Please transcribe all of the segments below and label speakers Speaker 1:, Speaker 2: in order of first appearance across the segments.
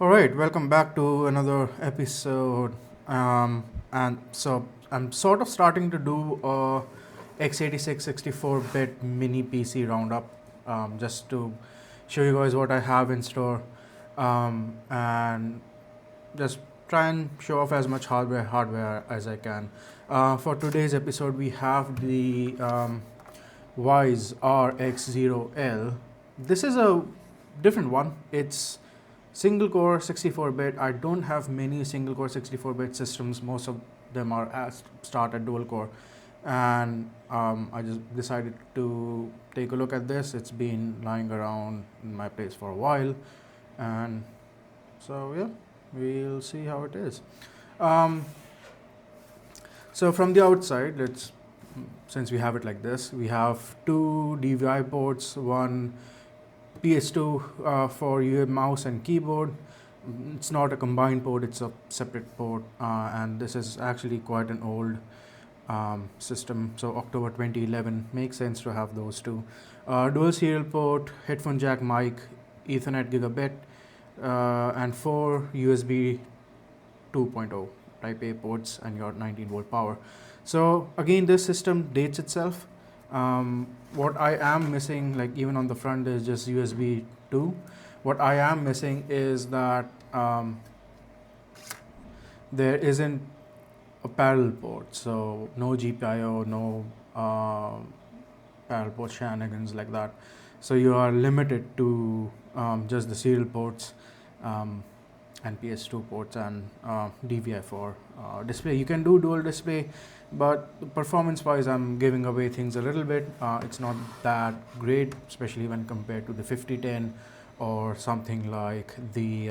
Speaker 1: All right, welcome back to another episode. And so I'm sort of starting to do a x86 64-bit mini PC roundup, just to show you guys what I have in store, and just try and show off as much hardware as I can. For today's episode, we have the WYSE Rx0L. This is a different one. It's single core 64-bit. I don't have many single core 64-bit systems. Most of them are start at dual core, and I just decided to take a look at this. It's been lying around in my place for a while, and so yeah, we'll see how it is. Um, so from the outside, since we have it like this, we have two DVI ports, one PS2 for your mouse and keyboard. It's not a combined port, it's a separate port, and this is actually quite an old system. So October 2011 makes sense to have those two. Dual serial port, headphone jack mic, Ethernet gigabit, and four USB 2.0 Type A ports and your 19-volt power. So again, this system dates itself. What I am missing, like even on the front, is just USB 2. What I am missing is that there isn't a parallel port, so no GPIO, no parallel port shenanigans like that. So you are limited to just the serial ports and PS2 ports and DVI for display. You can do dual display, but performance wise I'm giving away things a little bit. It's not that great, especially when compared to the 5010 or something like the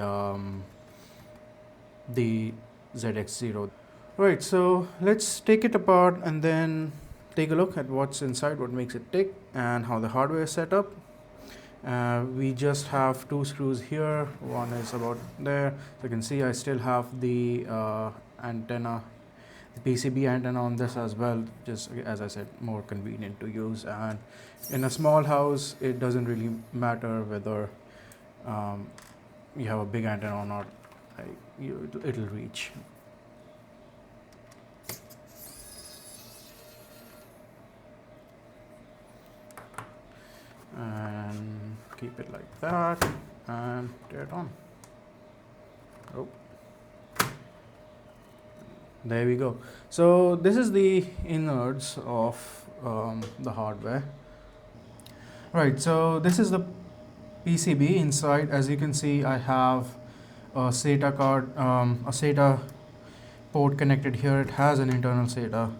Speaker 1: ZX0. Right, so let's take it apart and then take a look at what's inside, what makes it tick, and how the hardware is set up. We just have two screws here. One is about there. So you can see I still have the antenna, the PCB antenna on this as well, just as I said, more convenient to use. And in a small house, it doesn't really matter whether you have a big antenna or not. It'll reach. And keep it like that and tear it on. Oh, there we go. So this is the innards of the hardware. Right, so this is the PCB inside. As you can see, I have a SATA card, a SATA port connected here. It has an internal SATA,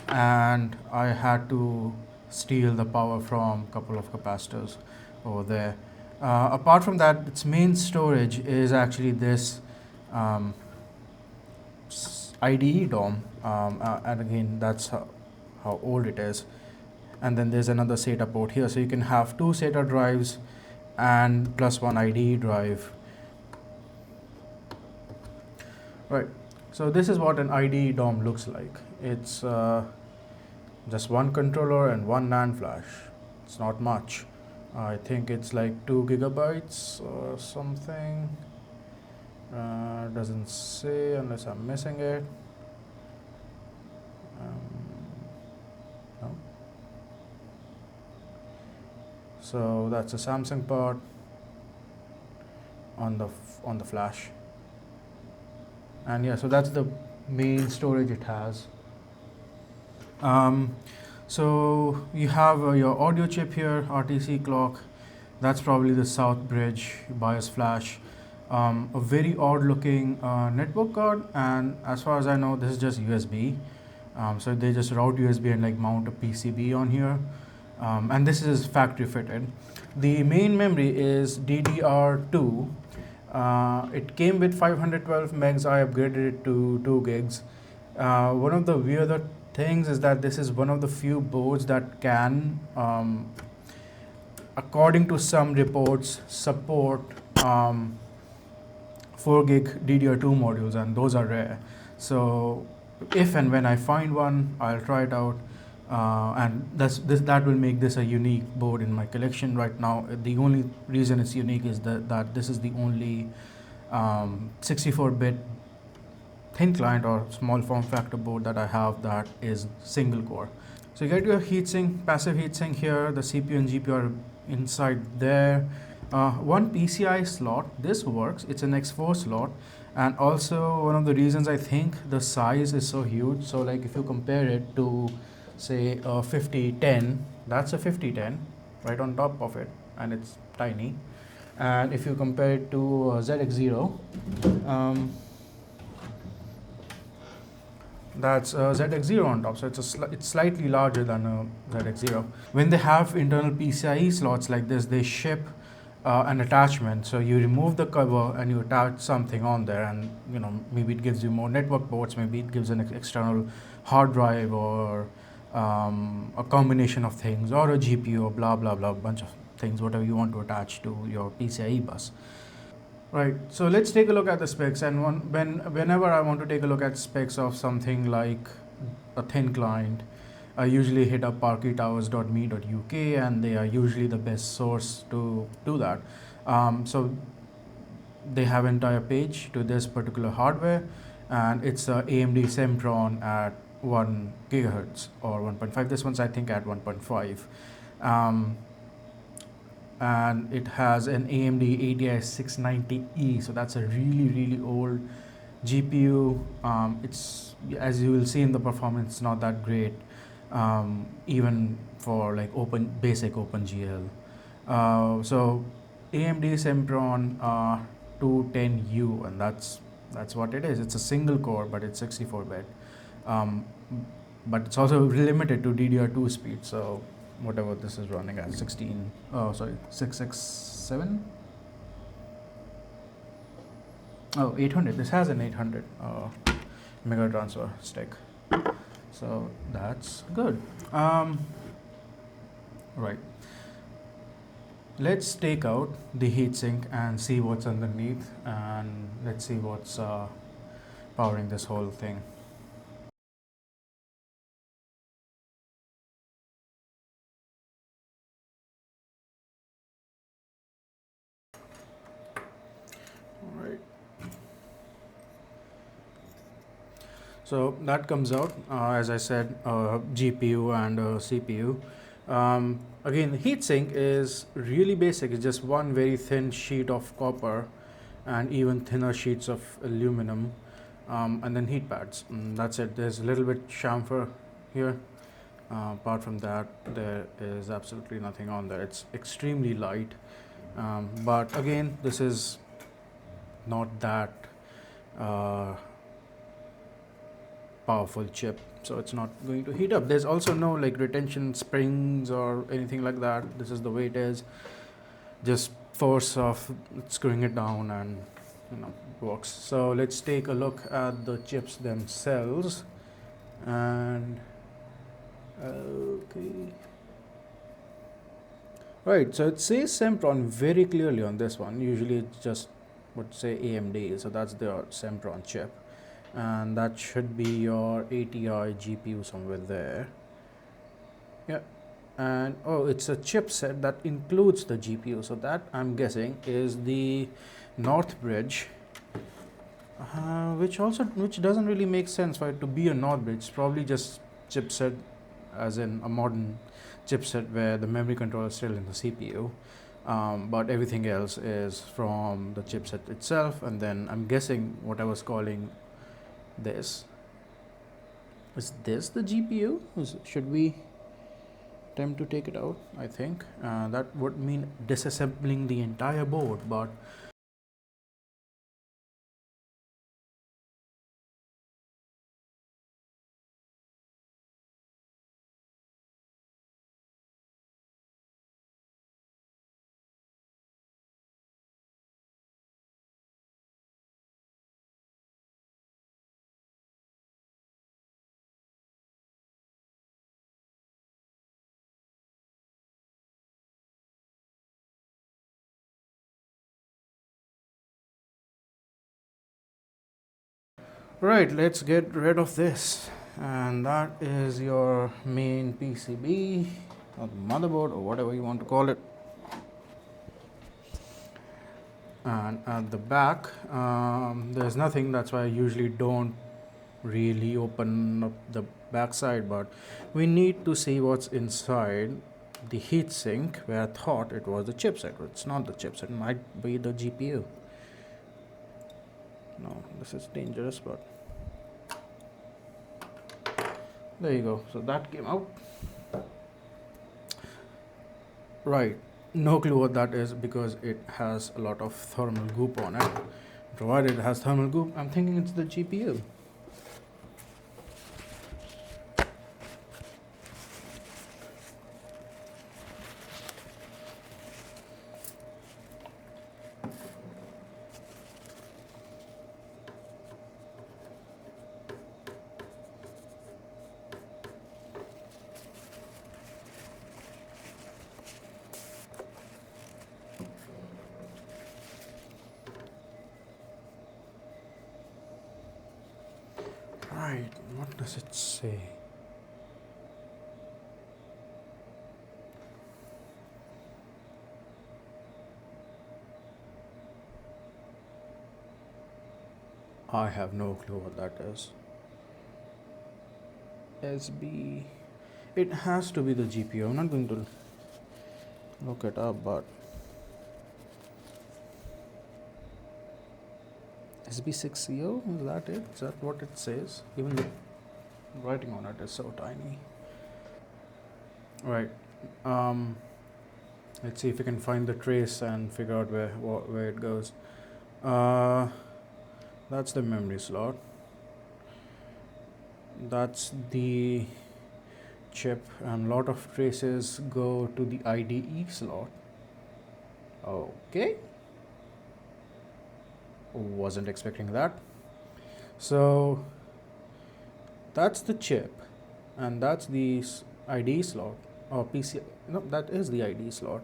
Speaker 1: and I had to steal the power from a couple of capacitors over there. Apart from that, its main storage is actually this IDE DOM, and again, that's how old it is. And then there's another SATA port here, so you can have two SATA drives and plus one IDE drive. Right, so this is what an IDE DOM looks like. It's just one controller and one NAND flash. It's not much. I think it's like 2 gigabytes or something. Doesn't say unless I'm missing it. No. So that's a Samsung part on the flash. And yeah, so that's the main storage it has. So you have your audio chip here, RTC clock. That's probably the South Bridge BIOS flash. A very odd looking network card, and as far as I know, this is just USB. So they just route USB and like mount a PCB on here. And this is factory fitted. The main memory is DDR2. It came with 512 megs. I upgraded it to 2 gigs. One of the weirder things is that this is one of the few boards that can, according to some reports, support 4 gig DDR2 modules, and those are rare. So if and when I find one, I'll try it out. And that will make this a unique board in my collection right now. The only reason it's unique is that this is the only 64-bit thin client or small form factor board that I have that is single core. So you get your heatsink, passive heatsink here. The CPU and GPU are inside there. One PCI slot. This works. It's an X4 slot, and also one of the reasons I think the size is so huge. So like if you compare it to, say, a 5010, that's a 5010 right on top of it, and it's tiny. And if you compare it to ZX0, that's ZX0 on top, so it's slightly larger than a ZX0. When they have internal PCIe slots like this, they ship an attachment. So you remove the cover and you attach something on there, and maybe it gives you more network ports, maybe it gives an external hard drive, or a combination of things, or a GPU, or blah blah blah, bunch of things, whatever you want to attach to your PCIe bus. Right. So let's take a look at the specs. And whenever I want to take a look at specs of something like a thin client, I usually hit up parkytowers.me.uk, and they are usually the best source to do that. So they have an entire page to this particular hardware, and it's a AMD Sempron at 1 gigahertz or 1.5. This one's I think at 1.5. And it has an AMD ATI 690E, so that's a really old GPU. It's, as you will see in the performance, it's not that great, even for like basic OpenGL. So AMD Sempron 210U, and that's what it is. It's a single core, but it's 64-bit. But it's also limited to DDR2 speed, so whatever this is running at 667. 800. This has an 800 mega transfer stick, so that's good. Right. Let's take out the heatsink and see what's underneath, and let's see what's powering this whole thing. All right. So that comes out, as I said, GPU and CPU. Again, the heatsink is really basic. It's just one very thin sheet of copper and even thinner sheets of aluminum, and then heat pads. That's it. There's a little bit chamfer here. Apart from that, there is absolutely nothing on there. It's extremely light, but again, this is not that powerful chip, so it's not going to heat up. There's also no like retention springs or anything like that. This is the way it is. Just force of screwing it down, and works. So let's take a look at the chips themselves. And okay, right, so it says Sempron very clearly on this one. Usually it just would say AMD, so that's their Sempron chip, and that should be your ATI GPU somewhere there. Yeah. And it's a chipset that includes the GPU, so that I'm guessing is the North Bridge, which doesn't really make sense for it to be a North Bridge. It's probably just chipset, as in a modern chipset where the memory controller is still in the CPU, but everything else is from the chipset itself. And then I'm guessing what I was calling this, is this the GPU? Should we attempt to take it out? I think that would mean disassembling the entire board, but right, let's get rid of this. and that is your main PCB or the motherboard or whatever you want to call it. And at the back there's nothing, that's why I usually don't really open up the back side, but we need to see what's inside the heatsink, where I thought it was the chipset. It's not the chipset, it might be the GPU. No, this is dangerous, but there you go. So that came out. Right, no clue what that is because it has a lot of thermal goop on it. Provided it has thermal goop, I'm thinking it's the GPU. Right, what does it say? I have no clue what that is. SB. It has to be the GPU. I'm not going to look it up, but SB6CO, is that it? Is that what it says? Even the writing on it is so tiny. Right. Let's see if we can find the trace and figure out where it goes. That's the memory slot. That's the chip, and a lot of traces go to the IDE slot. Okay. Wasn't expecting that. So that's the chip, and that's the IDE slot or PC. No, that is the IDE slot.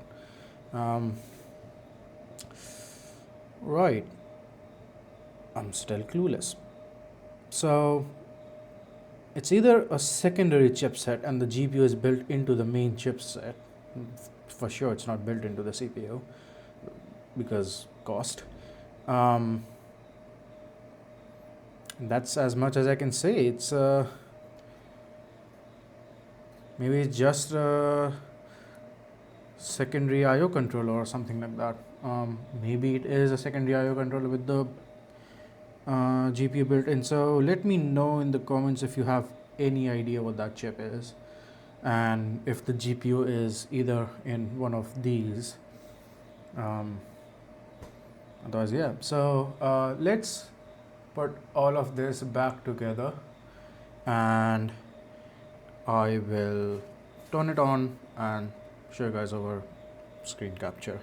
Speaker 1: Right. I'm still clueless. So it's either a secondary chipset and the GPU is built into the main chipset. For sure, it's not built into the CPU because cost. That's as much as I can say. It's maybe it's just a secondary IO controller or something like that. Maybe it is a secondary IO controller with the GPU built in. So let me know in the comments if you have any idea what that chip is, and if the GPU is either in one of these. Otherwise, yeah. So let's put all of this back together, and I will turn it on and show you guys over screen capture.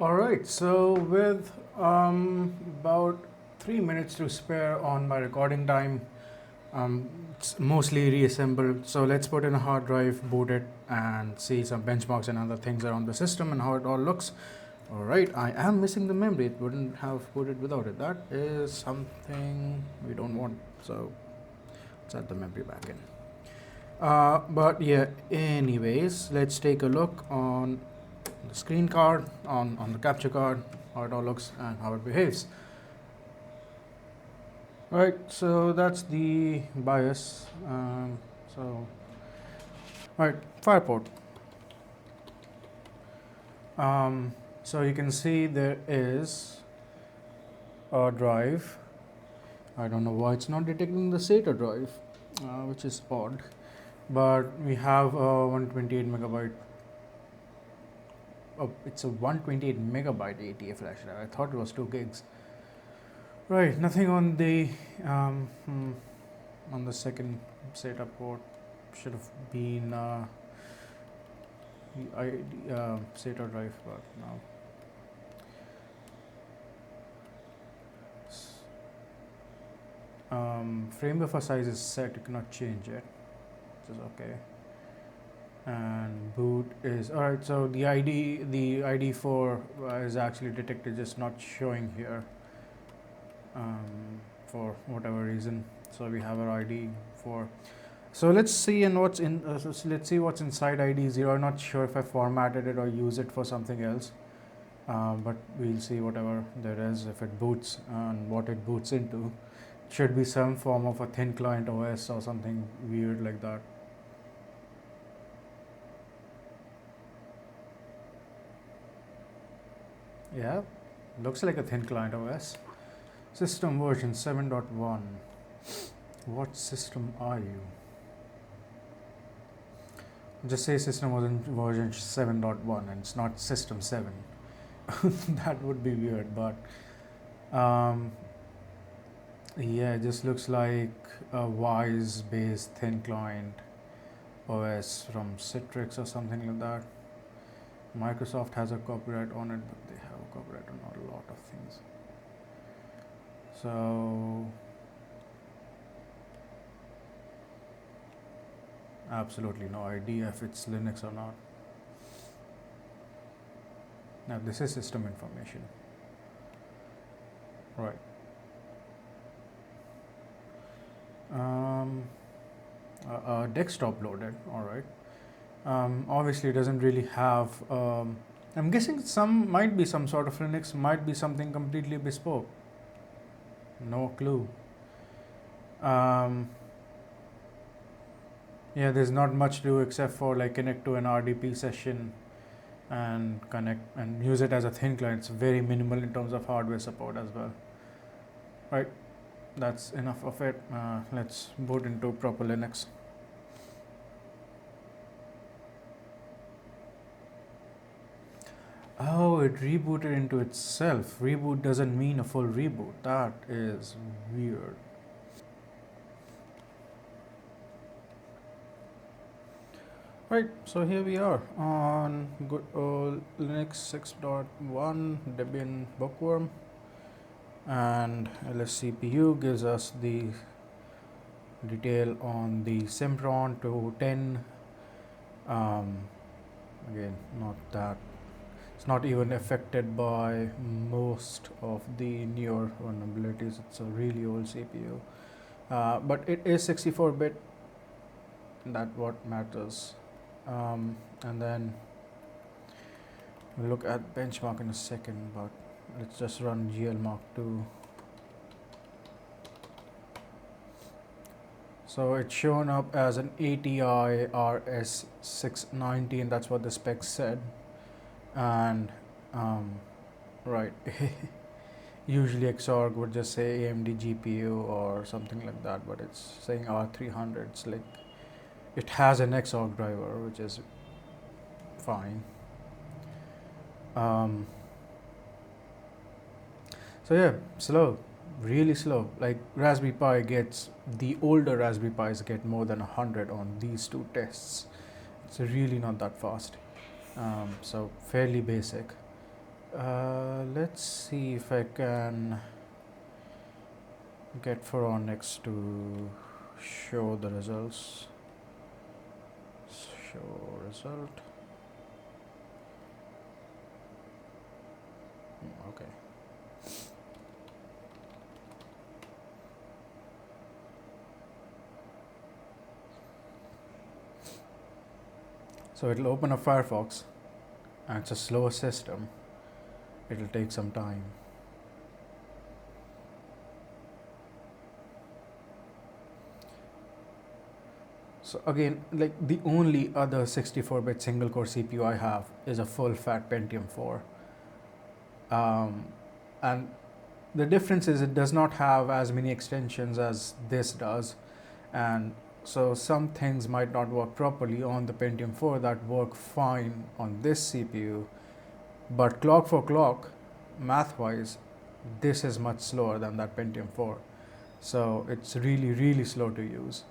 Speaker 1: Alright, so with about 3 minutes to spare on my recording time, it's mostly reassembled. So let's put in a hard drive, boot it, and see some benchmarks and other things around the system and how it all looks. Alright, I am missing the memory. It wouldn't have booted without it. That is something we don't want. So let's add the memory back in. But yeah, anyways, let's take a look on the screen card, on the capture card, how it all looks and how it behaves. Alright, so that's the BIOS. So Alright, Fireport. So you can see there is a drive. I don't know why it's not detecting the SATA drive, which is odd. But we have a 128 megabyte. Oh, it's a 128 megabyte ATA flash drive. I thought it was 2 gigs. Right, nothing on the on the second SATA port. Should have been SATA drive, but no. Frame buffer size is set. You cannot change it, which is okay. And boot is alright. So the ID for is actually detected, just not showing here for whatever reason. So we have our ID for. So let's see what's in. So let's see what's inside ID0. I'm not sure if I formatted it or use it for something else, but we'll see whatever there is if it boots and what it boots into. It should be some form of a thin client OS or something weird like that. Yeah, looks like a thin client OS. System version 7.1. What system are you? Just say system version 7.1 and it's not system 7. That would be weird, but yeah, it just looks like a WYSE based thin client OS from Citrix or something like that. Microsoft has a copyright on it, but they have a copyright on a lot of things. So absolutely no idea if it's Linux or not. Now this is system information, right? Desktop loaded, all right. Obviously, it doesn't really have. I'm guessing some might be some sort of Linux, might be something completely bespoke. No clue. Yeah, there's not much to do except for like connect to an RDP session and connect and use it as a thin client. It's very minimal in terms of hardware support as well. Right, that's enough of it. Let's boot into proper Linux. Oh, it rebooted into itself. Reboot doesn't mean a full reboot. That is weird. Right, so here we are on good old Linux 6.1 Debian Bookworm, and LSCPU gives us the detail on the Sempron 210. Again, not that. It's not even affected by most of the newer vulnerabilities. It's a really old CPU, but it is 64-bit. That's what matters. And then we'll look at benchmark in a second, but let's just run GL Mark 2. So it's shown up as an ATI RS690, and that's what the specs said. And right, usually Xorg would just say AMD GPU or something like that, but it's saying R300. It's like it has an Xorg driver, which is fine. So yeah, slow, really slow. Like Raspberry Pi gets, the older Raspberry Pis get more than 100 on these two tests. It's really not that fast. So fairly basic. Let's see if I can get Phoronix to show the results. Show result. Okay. So it'll open up Firefox, and it's a slower system. It'll take some time. So again, like the only other 64-bit single core CPU I have is a full fat Pentium 4. And the difference is it does not have as many extensions as this does, and so some things might not work properly on the Pentium 4 that work fine on this CPU, but clock for clock, math wise, this is much slower than that Pentium 4, so it's really slow to use.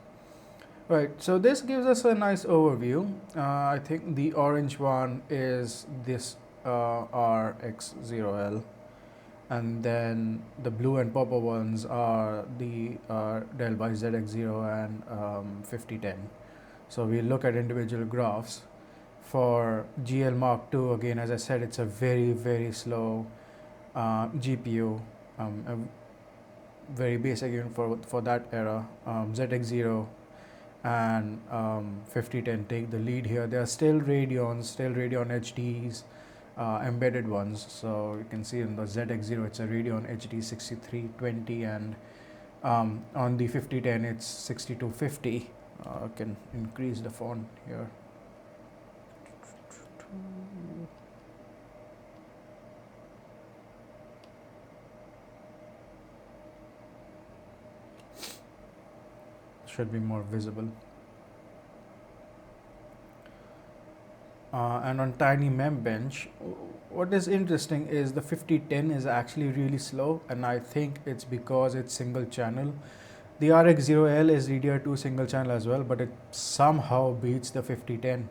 Speaker 1: Right, so this gives us a nice overview. I think the orange one is this Rx0L, and then the blue and purple ones are the Dell WYSE ZX0 and 5010. So we look at individual graphs. For GL Mark II, again, as I said, it's a very slow GPU, very basic even for that era. ZX0 and 5010 take the lead here. There are still Radeon HDs, embedded ones. So you can see in the ZX0 it's a Radeon HD 6320, and on the 5010 it's 6250. I can increase the font here. Should be more visible. And on Tiny Mem Bench, what is interesting is the 5010 is actually really slow, and I think it's because it's single channel. The Rx0L is DDR2 single channel as well, but it somehow beats the 5010,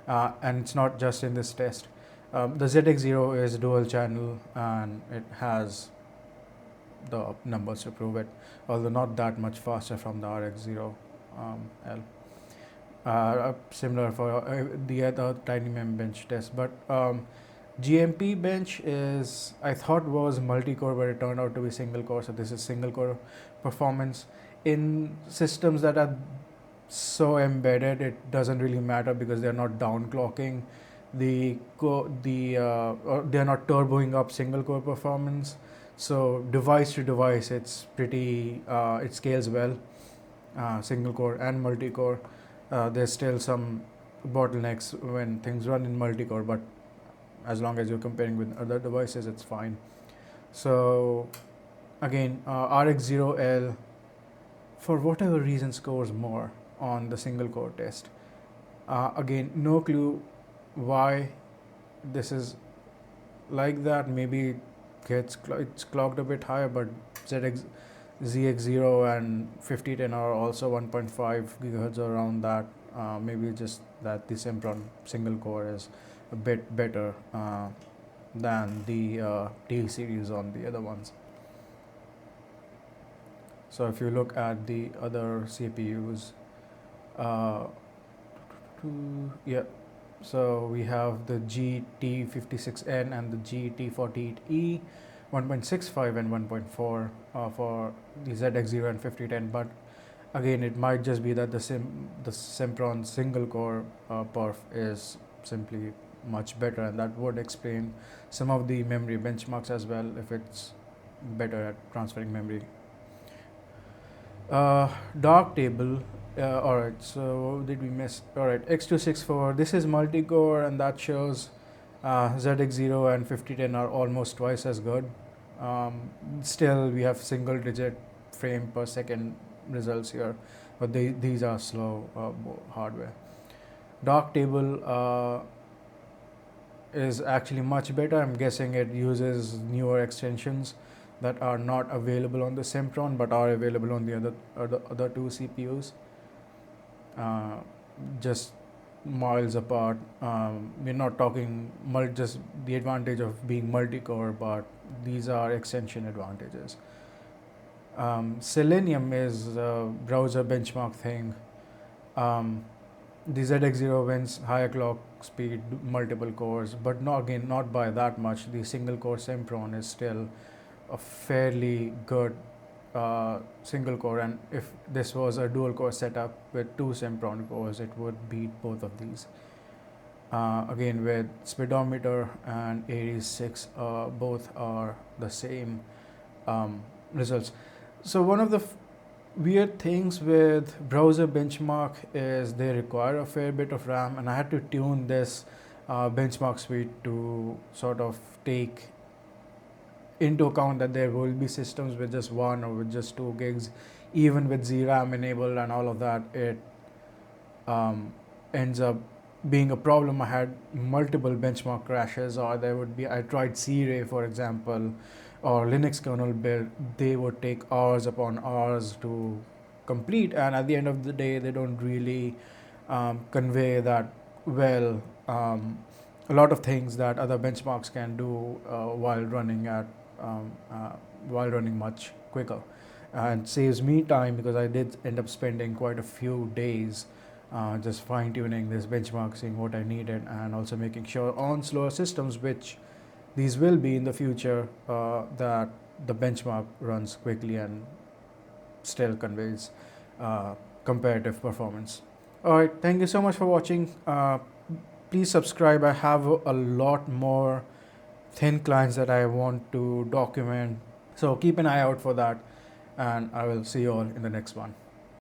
Speaker 1: and it's not just in this test. The ZX0 is dual channel and it has the numbers to prove it, although not that much faster from the Rx0L. Similar for the other Tiny Mem Bench test, but GMP Bench is, I thought, was multi-core, but it turned out to be single core. So this is single core performance. In systems that are so embedded, it doesn't really matter because they're not downclocking they're not turboing up single core performance. So device to device, it's pretty it scales well, single core and multi-core. There's still some bottlenecks when things run in multi-core, but as long as you're comparing with other devices, it's fine. So again, Rx0L, for whatever reason, scores more on the single core test. Again, no clue why this is like that. Maybe it's clocked a bit higher, but ZX0 and 5010 are also 1.5 gigahertz around that. Maybe just that the Sempron single core is a bit better than the T series on the other ones. So if you look at the other CPUs, so we have the GT56N and the GT48E, 1.65 and 1.4 for the ZX0 and 5010. But again, it might just be that the Sempron single core perf is simply much better, and that would explain some of the memory benchmarks as well, if it's better at transferring memory. Dark table. Alright, so did we miss? Alright, X264, this is multi-core, and that shows ZX0 and 5010 are almost twice as good. Still, we have single digit frame per second results here, but these are slow hardware. Dark table is actually much better. I'm guessing it uses newer extensions that are not available on the Sempron but are available on the other two CPUs. Just miles apart. We're not talking just the advantage of being multi-core, but these are extension advantages. Selenium is a browser benchmark thing. The ZX0 wins higher clock speed, multiple cores, but not by that much. The single core Sempron is still a fairly good single core, and if this was a dual core setup with two Sempron cores, it would beat both of these. Again, with speedometer and Aries 6, both are the same results. So one of the weird things with browser benchmark is they require a fair bit of RAM, and I had to tune this benchmark suite to sort of take into account that there will be systems with just 1 or with just 2 gigs, even with ZRAM enabled and all of that. It ends up being a problem. I had multiple benchmark crashes, or I tried C-Ray, for example, or Linux kernel build. They would take hours upon hours to complete, and at the end of the day, they don't really convey that well. A lot of things that other benchmarks can do um, uh, while running much quicker, and saves me time because I did end up spending quite a few days just fine tuning this benchmark, seeing what I needed, and also making sure on slower systems, which these will be in the future, that the benchmark runs quickly and still conveys comparative performance. All right, thank you so much for watching. Please subscribe. I have a lot more thin clients that I want to document, so keep an eye out for that, and I will see you all in the next one.